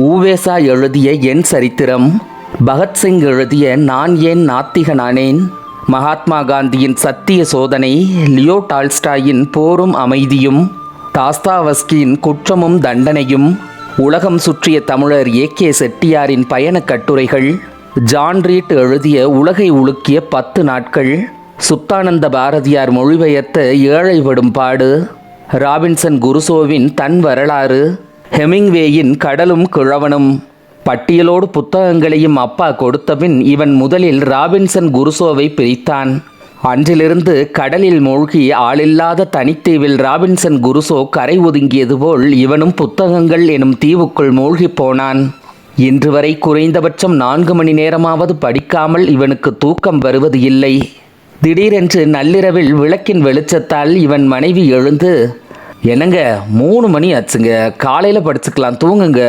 ஊவேசா எழுதிய என் சரித்திரம், பகத்சிங் எழுதிய நான் ஏன் நாத்திகனானேன், மகாத்மா காந்தியின் சத்திய சோதனை, லியோ டால்ஸ்டாயின் போரும் அமைதியும், தாஸ்தாவஸ்கியின் குற்றமும் தண்டனையும், உலகம் சுற்றிய தமிழர் ஏ.கே. செட்டியாரின் பயணக் கட்டுரைகள், ஜான் ரீட் எழுதிய உலகை உலுக்கிய 10 நாட்கள், சுத்தானந்த பாரதியார் மொழிபெயர்த்த ஏழைப்படும் பாடு, ராபின்சன் குருசோவின் தன் வரலாறு, ஹெமிங்வேயின் கடலும் கிழவனும். பட்டியலோடு புத்தகங்களையும் அப்பா கொடுத்தபின் இவன் முதலில் ராபின்சன் குருசோவை பிரித்தான். அன்றிலிருந்து கடலில் மூழ்கி ஆளில்லாத தனித்தீவில் ராபின்சன் குருசோ கரை ஒதுங்கியது போல் இவனும் புத்தகங்கள் எனும் தீவுக்குள் மூழ்கி போனான். இன்று வரை குறைந்தபட்சம் 4 மணி நேரமாவது படிக்காமல் இவனுக்கு தூக்கம் வருவது இல்லை. திடீரென்று நள்ளிரவில் விளக்கின் வெளிச்சத்தால் இவன் மனைவி எழுந்து, என்னங்க 3 மணி ஆச்சுங்க, காலையில் படிச்சுக்கலாம், தூங்குங்க